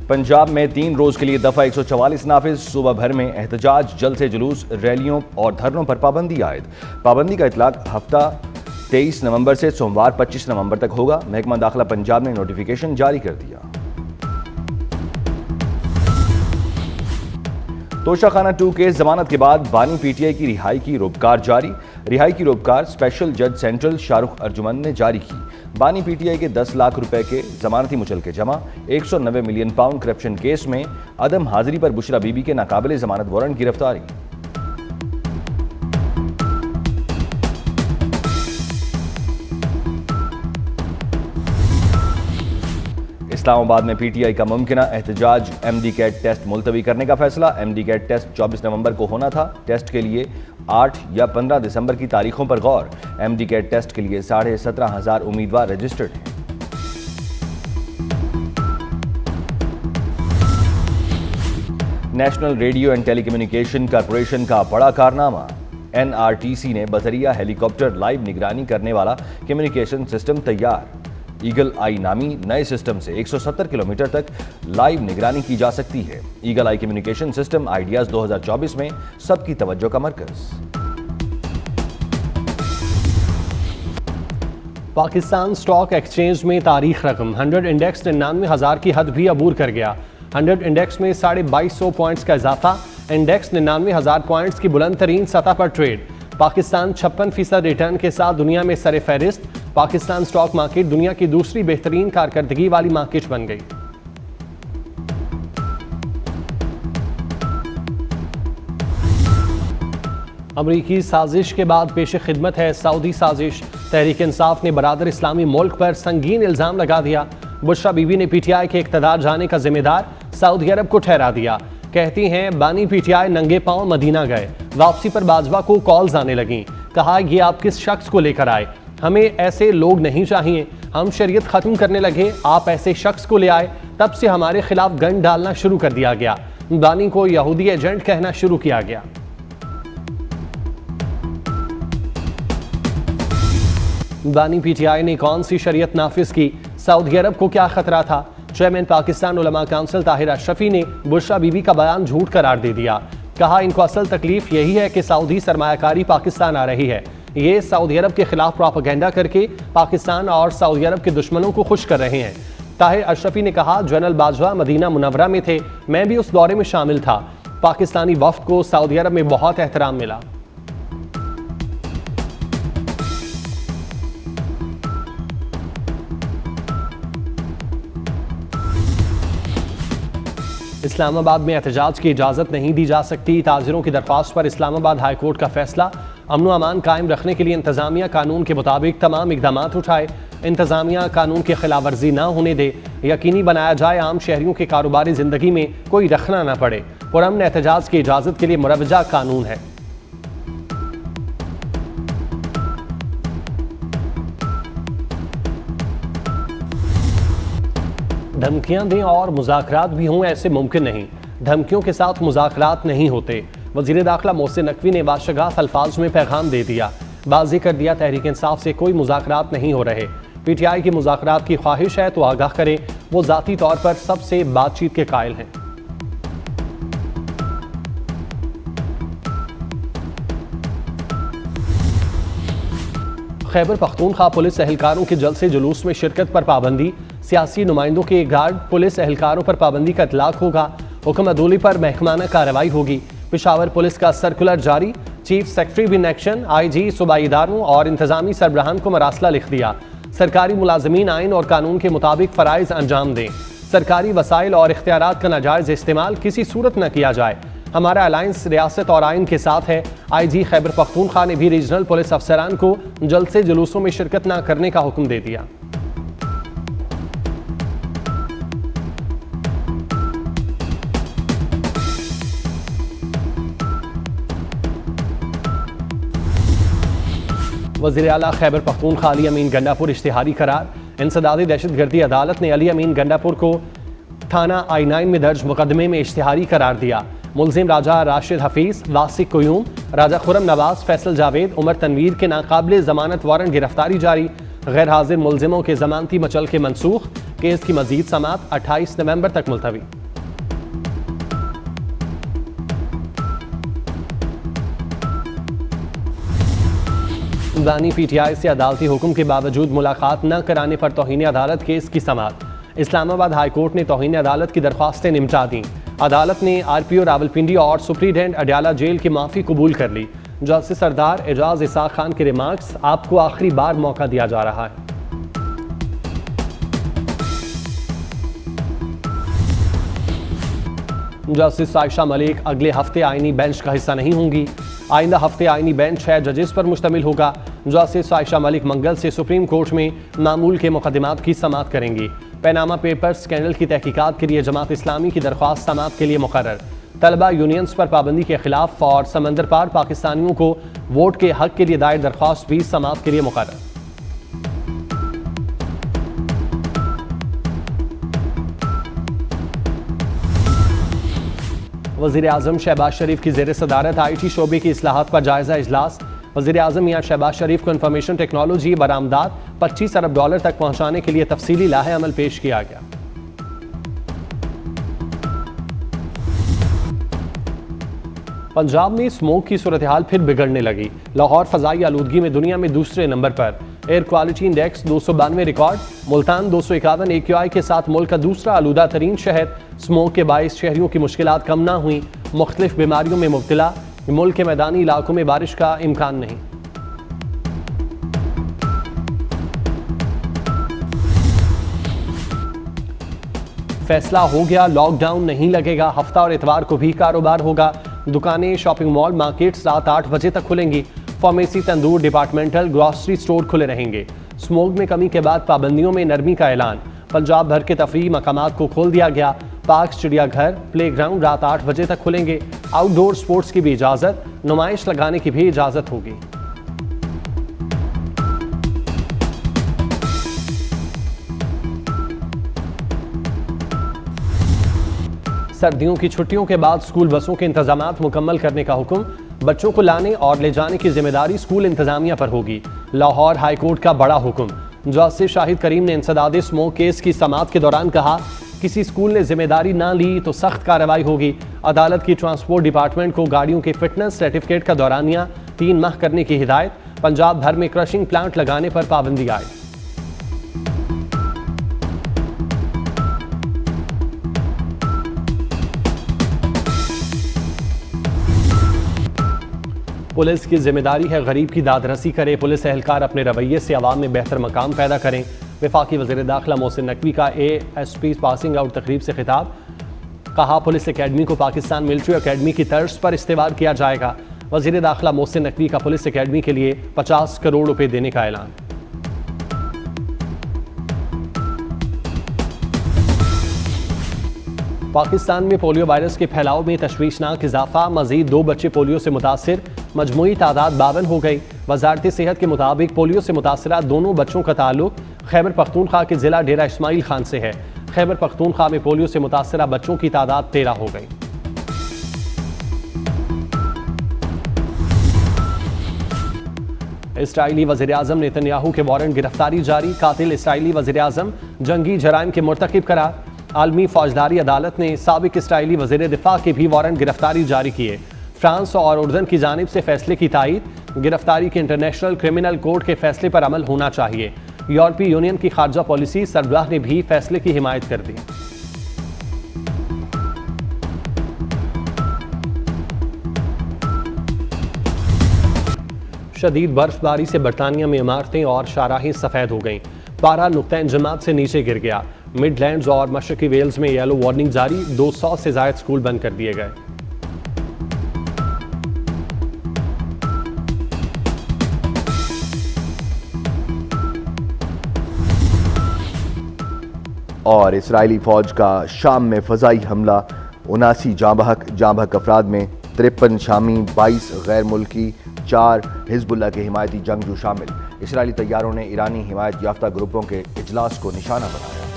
पंजाब में 3 रोज के लिए दफा 144 नाफिज। सुबह भर में एहतजाज, जलसे जुलूस, रैलियों और धरनों पर पाबंदी आयद। पाबंदी का इतलाक हफ्ता 23 नवंबर से सोमवार 25 नवंबर तक होगा। महकमा दाखिला पंजाब ने नोटिफिकेशन जारी कर दिया। तोशाखाना 2 केस जमानत के बाद बानी पीटीआई की रिहाई की रोपकार जारी। रिहाई की रोपकार स्पेशल जज सेंट्रल शाहरुख अर्जुमन ने जारी की। बानी पीटीआई के 10 लाख रुपए के जमानती मुचलके जमा। 190 मिलियन पाउंड करप्शन केस में अदम हाजिरी पर बुशरा बीबी के नाकाबिले जमानत वारंट गिरफ्तारी। इस्लामाबाद में पीटीआई का मुमकिना एहतजाज, एमडी कैट टेस्ट मुलतवी करने का फैसला। एमडी कैट टेस्ट 24 नवंबर को होना था। टेस्ट के लिए 8 या 15 दिसंबर की तारीखों पर गौर। एमडी कैट टेस्ट के लिए 17,500 उम्मीदवार रजिस्टर्ड हैं। National radio and telecommunication corporation का बड़ा कारनामा। एनआरटीसी ने बजरिया हेलीकॉप्टर लाइव निगरानी करने वाला कम्युनिकेशन सिस्टम तैयार। ईगल आई नामी नए सिस्टम से 170 किलोमीटर तक लाइव निगरानी की जा सकती है। ईगल आई कम्युनिकेशन सिस्टम आइडियाज 2024 में सबकी तवज्जो का मरकज। पाकिस्तान स्टॉक एक्सचेंज में तारीख रकम 100 इंडेक्स 99,000 की हद भी अबूर कर गया। 100 इंडेक्स में 2250 पॉइंट्स का इजाफा। इंडेक्स 99,000 पॉइंट्स की बुलंद तरीन सतह पर ट्रेड। पाकिस्तान 56% रिटर्न के साथ दुनिया में सरे फहरिस्त। पाकिस्तान स्टॉक मार्केट दुनिया की दूसरी बेहतरीन कारकर्दगी वाली मार्केट बन गई। अमरीकी साजिश के बाद पेश खिदमत है सऊदी साजिश। तहरीक इंसाफ ने बरादर इस्लामी मुल्क पर संगीन इल्जाम लगा दिया। बुशरा बीबी ने पीटीआई के इक़्तिदार जाने का जिम्मेदार सऊदी अरब को ठहरा दिया। कहती हैं बानी पीटीआई नंगे पांव मदीना गए। वापसी पर बाजवा को कॉल्स आने लगी। कहा ये आप किस शख्स को लेकर आए, हमें ऐसे लोग नहीं चाहिए। हम शरीयत खत्म करने लगे, आप ऐसे शख्स को ले आए। तब से हमारे खिलाफ गन डालना शुरू कर दिया गया। बानी को यहूदी एजेंट कहना शुरू किया गया। बानी पीटीआई ने कौन सी शरीयत नाफिज की, सऊदी अरब को क्या खतरा था। चेयरमैन पाकिस्तान उलमा काउंसिल ताहिर अशरफी ने बुशरा बीबी का बयान झूठ करार दे दिया। कहा इनको असल तकलीफ यही है कि सऊदी सरमायाकारी पाकिस्तान आ रही है। ये सऊदी अरब के खिलाफ प्रोपेगेंडा करके पाकिस्तान और सऊदी अरब के दुश्मनों को खुश कर रहे हैं। ताहिर अशरफी ने कहा जनरल बाजवा मदीना मुनव्वरा में थे, मैं भी उस दौरे में शामिल था। पाकिस्तानी वफ्द को सऊदी अरब में बहुत एहतराम मिला। इस्लामाबाद में एहतजाज की इजाज़त नहीं दी जा सकती। ताजिरों की दरख्वास्त पर इस्लामाबाद हाई कोर्ट का फैसला। अमन अमान कायम रखने के लिए इंतजामिया कानून के मुताबिक तमाम इकदाम उठाए। इंतजामिया कानून की खिलाफ वर्जी न होने दे। यकीनी बनाया जाए आम शहरियों के कारोबारी जिंदगी में कोई रखना न पड़े। पुरअमन एहतजाज की इजाज़त के लिए मुरवजा कानून है। धमकियां दें और मुज़ाकरात भी हों ऐसे मुमकिन नहीं। धमकियों के साथ मुज़ाकरात नहीं होते। वज़ीर दाखिला मोहसिन नकवी ने बाशगाफ अल्फाज में पैगाम दे दिया। वाज़ेह कर दिया तहरीक इंसाफ से कोई मुज़ाकरात नहीं हो रहे। पीटीआई की मुज़ाकरात की ख्वाहिश है तो आगाह करे, वो ज़ाती तौर पर सबसे बातचीत के कायल हैं। खैबर पख्तूनख्वा पुलिस एहलकारों के जलसे जुलूस में शिरकत पर पाबंदी। सियासी नुमाइंदों के गार्ड पुलिस एहलकारों पर पाबंदी का इतलाक होगा। हुक्म अदूली पर महकमाना कार्रवाई होगी। पेशावर पुलिस का सर्कुलर जारी। चीफ सेक्रेटरी बिन एक्शन आईजी सूबाई इदारों और इंतजामी सरबराहान को मरासला लिख दिया। सरकारी मुलाजमीन आइन और कानून के मुताबिक फ़राइज़ अंजाम दें। सरकारी वसाइल और इख्तियारात का नाजायज़ इस्तेमाल किसी सूरत न किया जाए। हमारा अलायंस रियासत और आइन के साथ है। आईजी खैबर पख्तूनख्वा ने भी रीजनल पुलिस अफसरान को जलसे जुलूसों में शिरकत न करने का हुक्म दे दिया। वज़ीर आला खैबर पख्तूनख्वा अली अमीन गंडापुर इश्तिहारी करार। इंसदादी दहशतगर्दी अदालत ने अली अमीन गंडापुर को थाना I9 में दर्ज मुकदमे में इश्तिहारी करार दिया। मुलजिम राजा राशिद हफीज, वासिक कुयूम, राजा खुरम नवाज, फैसल जावेद, उमर तनवीर के नाकाबिले जमानत वारंट गिरफ्तारी जारी। गैर हाजिर मुलजिमों के जमानती मचल के मनसूख। केस की मजीद समाअत 28 नवंबर तक मुलतवी। सुमदानी PTI से अदालती हुक्म के बावजूद मुलाकात न कराने पर तौहीन अदालत केस की समाअत। इस्लामाबाद हाई कोर्ट ने तौहीन अदालत की दरख्वास्तें निपटा दी। अदालत ने RPO रावलपिंडी और सुप्रीडेंट अडयाला जेल की माफ़ी कबूल कर ली। जस्टिस सरदार एजाज इसाक खान के रिमार्क्स, आपको आखिरी बार मौका दिया जा रहा है। जस्टिस आयशा मलिक अगले हफ्ते आईनी बेंच का हिस्सा नहीं होंगी। आइंदा हफ्ते आईनी बेंच 6 जजेस पर मुश्तमिल होगा। जस्टिस आयशा मलिक मंगल से सुप्रीम कोर्ट में मामूल के मुकदमात की समाअत करेंगी। पैनामा पेपर्स स्कैंडल की तहकीकात के लिए जमात इस्लामी की दरख्वास्त समाअत के लिए मुकर्रर। तलबा यूनियंस पर पाबंदी के खिलाफ और समंदर पार पाकिस्तानियों को वोट के हक के लिए दायर दरख्वास्त भी समाअत के लिए मुकर्रर। वज़ीर-ए-आज़म शहबाज शरीफ की ज़ेर सदारत IT शोबे की इस्लाहात पर जायज़ा इजलास। वज़ीर-ए-आज़म मियां शहबाज शरीफ को इंफॉर्मेशन टेक्नोलॉजी बरामदात $25 अरब तक पहुँचाने के लिए तफसीली लाहे अमल पेश किया गया। पंजाब में स्मोक की सूरत हाल फिर बिगड़ने लगी। लाहौर फ़ज़ाई आलूदगी में दुनिया में दूसरे नंबर पर। Air quality index 292 record. Multan 251 AQI के साथ मुल्क का दूसरा आलूदा तरीन शहर। स्मोक के बाइस शहरियों की मुश्किलात कम ना हुई। मुख्तलिफ बीमारियों में मुब्तला। मुल्क के मैदानी इलाकों में बारिश का इम्कान नहीं। फैसला हो गया, लॉकडाउन नहीं लगेगा। हफ्ता और इतवार को भी कारोबार होगा। दुकानें, शॉपिंग मॉल, मार्केट्स रात 8 बजे तक खुलेंगी। फार्मेसी, तंदूर, डिपार्टमेंटल, ग्रॉसरी स्टोर खुले रहेंगे। स्मोक में कमी के बाद पाबंदियों में नरमी का ऐलान। पंजाब भर के तफरीही मकामात को खोल दिया गया। पार्क, चिड़ियाघर, प्ले ग्राउंड रात 8 बजे तक खुलेंगे। आउटडोर स्पोर्ट्स की भी इजाज़त। नुमाइश लगाने की भी इजाज़त होगी। सर्दियों की छुट्टियों के बाद स्कूल बसों के इंतजामात मुकम्मल करने का हुक्म। बच्चों को लाने और ले जाने की जिम्मेदारी स्कूल इंतजामिया पर होगी। लाहौर हाई कोर्ट का बड़ा हुक्म। जस्टिस शाहिद करीम ने इंसदाद स्मोक केस की समाअत के दौरान कहा, किसी स्कूल ने जिम्मेदारी ना ली तो सख्त कार्रवाई होगी। अदालत की ट्रांसपोर्ट डिपार्टमेंट को गाड़ियों के फिटनेस सर्टिफिकेट का दौरानिया 3 माह करने की हिदायत। पंजाब भर में क्रशिंग प्लांट लगाने पर पाबंदी आई। पुलिस की जिम्मेदारी है गरीब की दादरसी करे। पुलिस एहलकार अपने रवैये से अवाम में बेहतर मकाम पैदा करें। वफाकी वज़ीर दाखिला मोहसिन नकवी का ASP पासिंग आउट तकरीब से खिताब। कहा, पुलिस एकेडमी को पाकिस्तान मिलिट्री एकेडमी की तर्ज पर इस्तेमाल किया जाएगा। वज़ीर दाखिला मोहसिन नकवी का पुलिस एकेडमी के लिए 50 करोड़ रुपए देने का ऐलान। पाकिस्तान में पोलियो वायरस के फैलाव में तशवीशनाक इजाफा। मजीद 2 बच्चे पोलियो से मुतासिर। मजमूई तादाद 52 हो गई। वजारत सेहत के मुताबिक पोलियो से मुतासरा दोनों बच्चों का ताल्लुक खैबर पख्तूनख्वा के जिला डेरा इस्माइल खान से है। खैबर पख्तूनख्वा में पोलियो से मुतासरा बच्चों की तादाद 13 हो गई। इसराइली वज़ीर-ए-आज़म नेतन्याहू के वारंट गिरफ्तारी जारी। कातिल इसराइली वज़ीर-ए-आज़म जंगी जराइम के मुर्तकिब करार। आलमी फौजदारी अदालत ने साबिक इसराइली वज़ीर दिफा के भी वारंट गिरफ्तारी जारी किए। फ्रांस और उर्दन की जानिब से फैसले की तायीद। गिरफ्तारी के इंटरनेशनल क्रिमिनल कोर्ट के फैसले पर अमल होना चाहिए। यूरोपीय यूनियन की खारजा पॉलिसी सरबराह ने भी फैसले की हिमायत कर दी। शदीद बर्फबारी से बरतानिया में इमारतें और शाहराहें सफ़ेद हो गईं। पारा नुक्ता इंजमात से नीचे गिर गया। मिडलैंड्स और मशरकी वेल्स में येलो वार्निंग जारी। 200 से ज़ायद स्कूल बंद कर दिए गए। और इसराइली फौज का शाम में फ़ज़ाई हमला। 79 जांबहक अफराद में 53 शामी, 22 गैर मुल्की, 4 हिजबुल्लाह के हिमायती जंगजू शामिल। इसराइली तैयारों ने ईरानी हिमायत याफ्ता ग्रुपों के इजलास को निशाना बनाया।